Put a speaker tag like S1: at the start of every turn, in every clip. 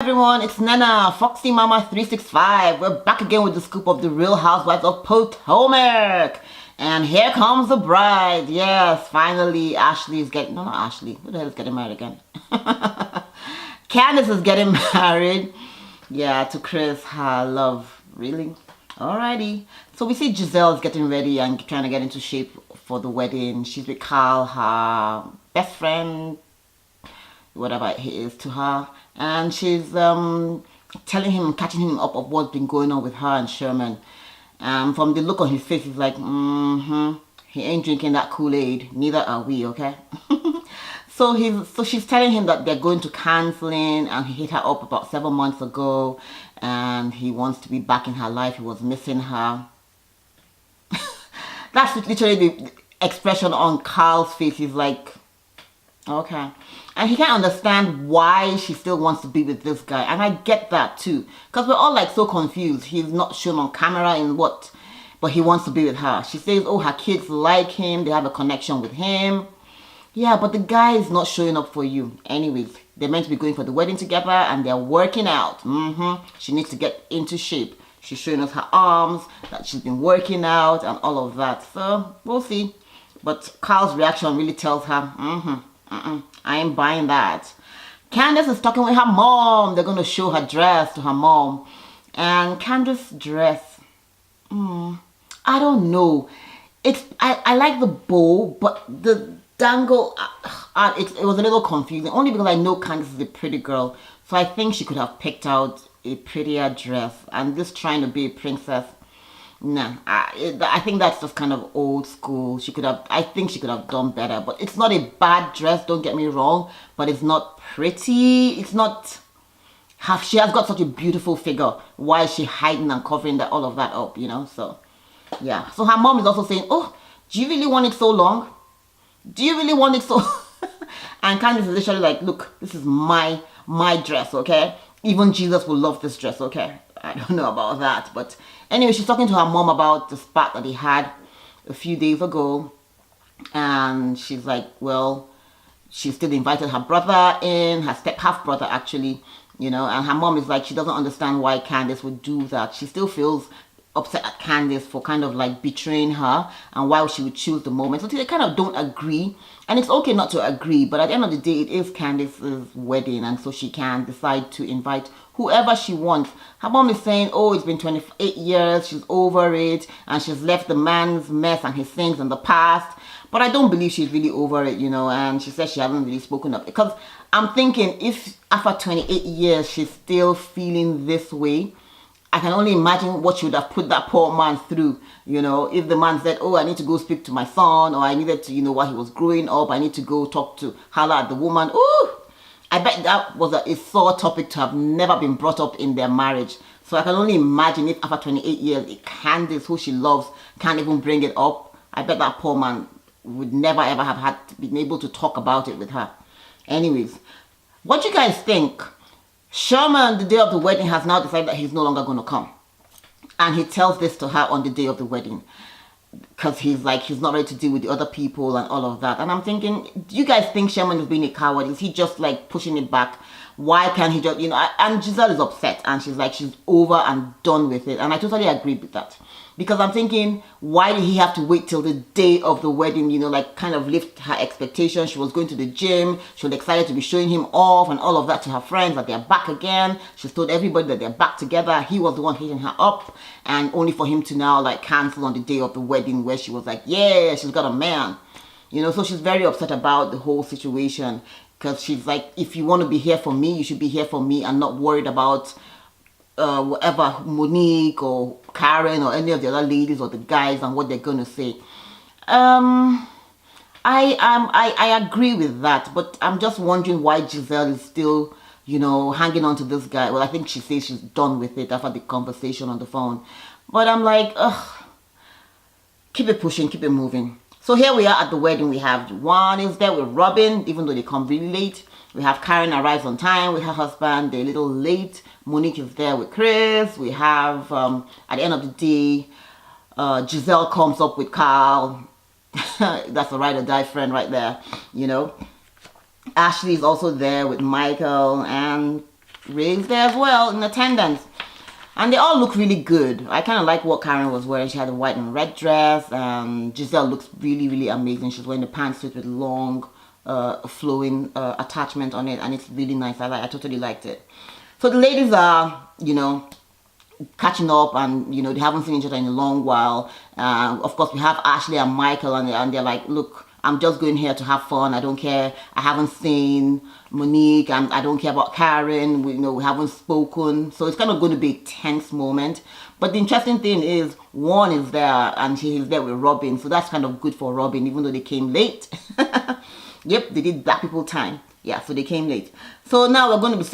S1: Everyone, it's Nana, Foxy Mama 365. We're back again with the scoop of the Real Housewives of Potomac. And here comes the bride. Yes, finally, Ashley is getting... No, not Ashley. Who the hell is getting married again? Candice is getting married. Yeah, to Chris, her love. Really? Alrighty. So we see Giselle is getting ready and trying to get into shape for the wedding. She's with Carl, her best friend, whatever he is to her, and she's telling him, catching him up of what's been going on with her and Sherman. From the look on his face, he's like, he ain't drinking that Kool-Aid, neither are we, okay? So she's telling him that they're going to counseling, and he hit her up about 7 months ago, and he wants to be back in her life. He was missing her. That's literally the expression on Carl's face. He's like, okay. And he can't understand why she still wants to be with this guy. And I get that too. Because we're all like so confused. He's not shown on camera in what, but he wants to be with her. She says, oh, her kids like him. They have a connection with him. Yeah, but the guy is not showing up for you. Anyways, they're meant to be going for the wedding together and they're working out. She needs to get into shape. She's showing us her arms, that she's been working out and all of that. So, we'll see. But Carl's reaction really tells her, I ain't buying that. Candice is talking with her mom. They're going to show her dress to her mom. And Candice's dress, I don't know. I like the bow, but the dangle, it was a little confusing. Only because I know Candice is a pretty girl. So I think she could have picked out a prettier dress. And this trying to be a princess, nah, I think that's just kind of old school. I think she could have done better. But it's not a bad dress, don't get me wrong. But it's not pretty. It's not... She has got such a beautiful figure. Why is she hiding and covering all of that up, you know? So, yeah. So her mom is also saying, oh, do you really want it so long? Do you really want it so... And Candice is literally like, look, this is my dress, okay? Even Jesus will love this dress, okay? I don't know about that, but anyway, she's talking to her mom about the spat that he had a few days ago, and she's like, well, she still invited her brother in, her half brother actually, you know, and her mom is like, she doesn't understand why Candice would do that. She still feels upset at Candice for kind of like betraying her and why she would choose the moment. So they kind of don't agree, and it's okay not to agree, but at the end of the day, it is Candice's wedding, and so she can decide to invite whoever she wants. Her mom is saying, oh, it's been 28 years, she's over it, and she's left the man's mess and his things in the past. But I don't believe she's really over it, you know, and she says she hasn't really spoken up. Because I'm thinking, if after 28 years she's still feeling this way, I can only imagine what she would have put that poor man through, you know, if the man said, oh, I need to go speak to my son, or I needed to, you know, while he was growing up, I need to go talk to, holler at the woman. Ooh, I bet that was a sore topic to have never been brought up in their marriage. So I can only imagine if after 28 years, Candice, who she loves, can't even bring it up. I bet that poor man would never ever have been able to talk about it with her. Anyways, what do you guys think? Sherman, the day of the wedding, has now decided that he's no longer going to come. And he tells this to her on the day of the wedding. Because he's like, he's not ready to deal with the other people and all of that. And I'm thinking, do you guys think Sherman is being a coward? Is he just like pushing it back? Why can't he just, you know, and Giselle is upset. And she's like, she's over and done with it. And I totally agree with that. Because I'm thinking, why did he have to wait till the day of the wedding, you know, like kind of lift her expectations? She was going to the gym. She was excited to be showing him off and all of that to her friends, that they're back again. She's told everybody that they're back together. He was the one hitting her up. And only for him to now like cancel on the day of the wedding, where she was like, yeah, she's got a man. You know, so she's very upset about the whole situation. Because she's like, if you want to be here for me, you should be here for me and not worried about whatever, Monique or Karen or any of the other ladies or the guys and what they're going to say. I agree with that, but I'm just wondering why Giselle is still, you know, hanging on to this guy. Well, I think she says she's done with it after the conversation on the phone. But I'm like, ugh, keep it pushing, keep it moving. So here we are at the wedding. We have Juan is there with Robin, even though they come really late. We have Karen arrives on time with her husband. They're a little late. Monique is there with Chris. We have, at the end of the day, Giselle comes up with Carl. That's a ride or die friend right there, you know. Ashley is also there with Michael, and Ray's there as well in attendance. And they all look really good. I kind of like what Karen was wearing. She had a white and red dress. Giselle looks really, really amazing. She's wearing the pantsuit with long, flowing attachment on it. And it's really nice. I totally liked it. So the ladies are, you know, catching up, and you know, they haven't seen each other in a long while. Of course, we have Ashley and Michael, and they're like, look, I'm just going here to have fun. I don't care. I haven't seen Monique, and I don't care about Karen. We haven't spoken, so it's kind of going to be a tense moment. But the interesting thing is, Juan is there, and he's there with Robin, so that's kind of good for Robin, even though they came late. Yep, they did Black people time. Yeah, so they came late. So now we're going to be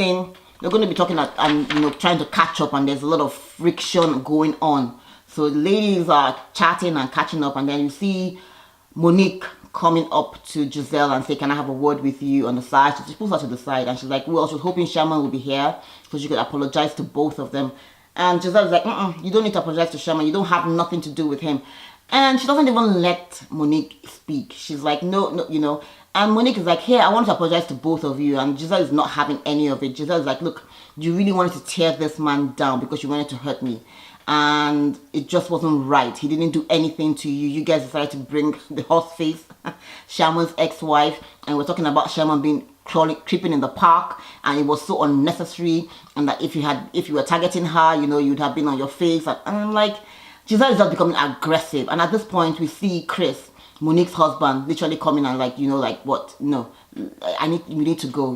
S1: talking and trying to catch up, and there's a lot of friction going on. So the ladies are chatting and catching up, and then you see Monique coming up to Giselle and say, can I have a word with you on the side? She pulls her to the side, and she's like, well, she was hoping Sherman would be here so she could apologize to both of them. And Giselle's like, you don't need to apologize to Sherman. You don't have nothing to do with him. And she doesn't even let Monique speak. She's like, no, And Monique is like, hey, I want to apologize to both of you. And Giselle is not having any of it. Giselle is like, look, you really wanted to tear this man down because you wanted to hurt me. And it just wasn't right. He didn't do anything to you. You guys decided to bring the horse face, Sherman's ex-wife, and we're talking about Sherman being creeping in the park, and it was so unnecessary. And that if you were targeting her, you'd have been on your face. And I'm like, Giselle is just becoming aggressive. And at this point, we see Chris, Monique's husband, literally coming and like, what? No, we need to go,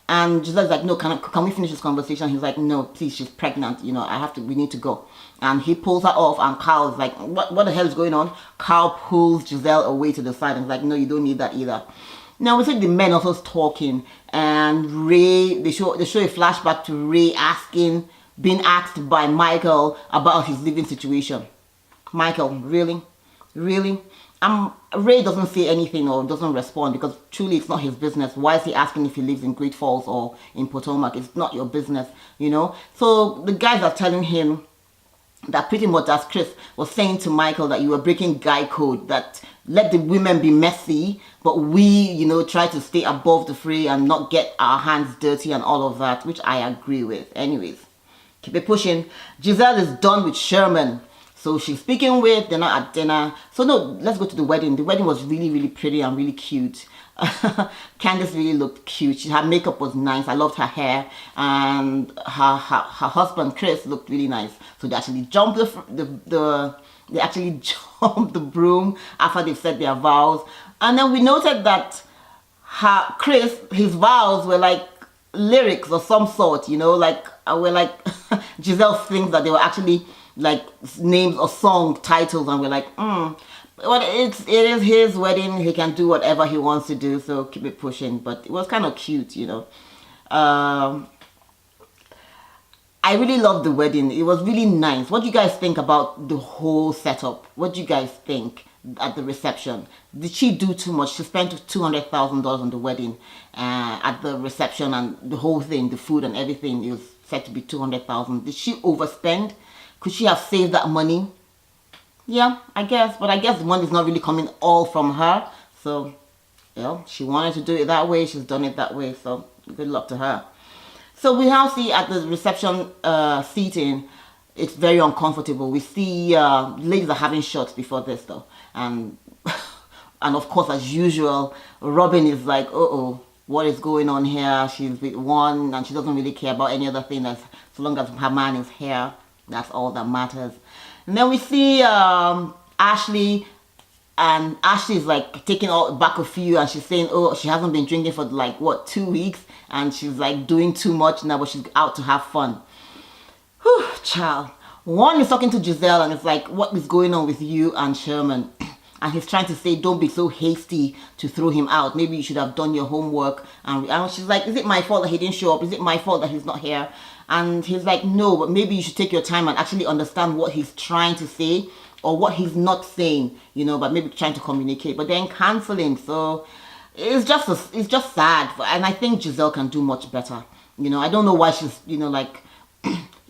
S1: And Giselle's like, no, can we finish this conversation? He's like, no, please, she's pregnant, we need to go. And he pulls her off, and Carl's like, what the hell is going on? Carl pulls Giselle away to the side and is like, no, you don't need that either. Now we see the men also talking, and Ray, they show a flashback to Ray being asked by Michael about his living situation. Michael, really? Ray doesn't say anything or doesn't respond, because truly it's not his business. Why is he asking if he lives in Great Falls or in Potomac? It's not your business, So the guys are telling him that pretty much, as Chris was saying to Michael, that you were breaking guy code, that let the women be messy, but we, try to stay above the fray and not get our hands dirty and all of that, which I agree with. Anyways, keep it pushing. Giselle is done with Sherman. So she's speaking with, they're not at dinner. So no, let's go to the wedding. The wedding was really, really pretty and really cute. Candice really looked cute. Her makeup was nice. I loved her hair. And her husband, Chris, looked really nice. So they actually jumped jumped the broom after they said their vows. And then we noted that his vows were like lyrics of some sort, were like Giselle thinks that they were actually like names or song titles, and we're like, well, it is his wedding. He can do whatever he wants to do, so keep it pushing. But it was kind of cute, I really loved the wedding. It was really nice. What do you guys think about the whole setup? What do you guys think at the reception? Did she do too much? She spent $200,000 on the wedding, at the reception, and the whole thing, the food and everything, it was said to be $200,000. Did she overspend? Could she have saved that money? Yeah, I guess. But I guess the money is not really coming all from her. So, she wanted to do it that way. She's done it that way. So, good luck to her. So, we now see at the reception seating, it's very uncomfortable. We see ladies are having shots before this, though. And of course, as usual, Robin is like, what is going on here? She's with one, and she doesn't really care about any other thing, so long as her man is here. That's all that matters. And then we see Ashley, and Ashley is like taking back a few, and she's saying, she hasn't been drinking for like 2 weeks, and she's like doing too much now, but she's out to have fun. Whew, child. One is talking to Giselle, and it's like, what is going on with you and Sherman? And he's trying to say, don't be so hasty to throw him out. Maybe you should have done your homework. And she's like, is it my fault that he didn't show up? Is it my fault that he's not here? And he's like, no, but maybe you should take your time and actually understand what he's trying to say, or what he's not saying, but maybe trying to communicate. But then canceling. So it's just sad. And I think Giselle can do much better. I don't know why she's, like...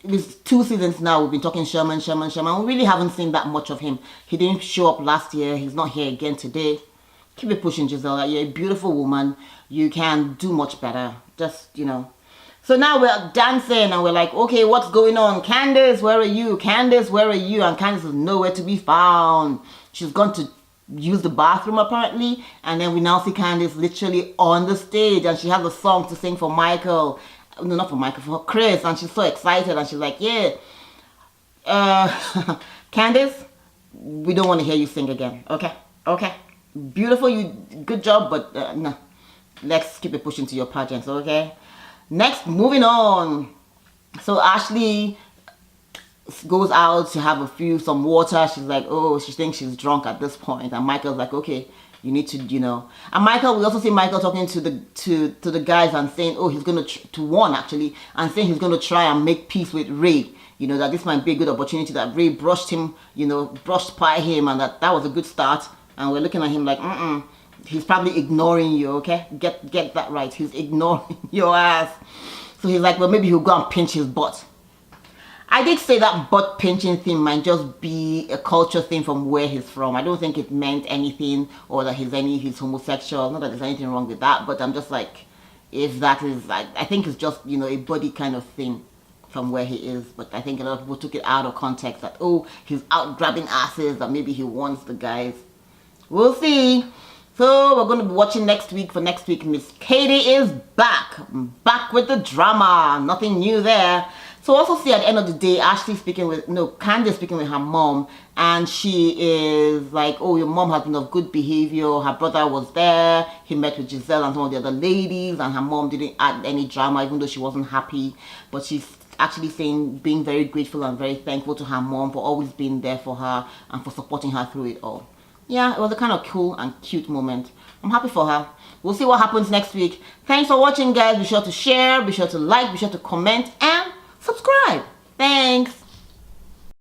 S1: It's 2 seasons now we've been talking Sherman. We really haven't seen that much of him. He didn't show up last year. He's not here again today. Keep it pushing, Giselle. You're a beautiful woman. You can do much better. Just, So now we're dancing and we're like, okay, what's going on? Candice, where are you? Candice, where are you? And Candice is nowhere to be found. She's gone to use the bathroom apparently. And then we now see Candice literally on the stage and she has a song to sing for Michael. No, not for Michael, for Chris. And she's so excited and she's like, yeah, Candice, we don't want to hear you sing again. Okay? Okay? Beautiful, you good job, but no. Let's keep it pushing to your pageants, okay? Next, moving on. So Ashley goes out to have some water. She's like, oh, she thinks she's drunk at this point. And Michael's like, okay, you need to, And Michael, we also see Michael talking to the guys and saying, oh, he's going to warn actually, and saying he's going to try and make peace with Ray. That this might be a good opportunity, that Ray brushed him, brushed by him, and that was a good start. And we're looking at him like, he's probably ignoring you, okay? Get that right. He's ignoring your ass. So he's like, well, maybe he'll go and pinch his butt. I did say that butt pinching thing might just be a culture thing from where he's from. I don't think it meant anything or that he's homosexual. Not that there's anything wrong with that, but I'm just like, if that is, I think it's just, a body kind of thing from where he is. But I think a lot of people took it out of context that, oh, he's out grabbing asses, that maybe he wants the guys. We'll see. So we're going to be watching next week. For next week, Miss Katie is back with the drama. Nothing new there. So also see at the end of the day, Candice speaking with her mom, and she is like, oh, your mom has been of good behavior. Her brother was there. He met with Giselle and some of the other ladies, and her mom didn't add any drama, even though she wasn't happy. But she's actually being very grateful and very thankful to her mom for always being there for her and for supporting her through it all. Yeah, it was a kind of cool and cute moment. I'm happy for her. We'll see what happens next week. Thanks for watching, guys. Be sure to share, be sure to like, be sure to comment, and subscribe.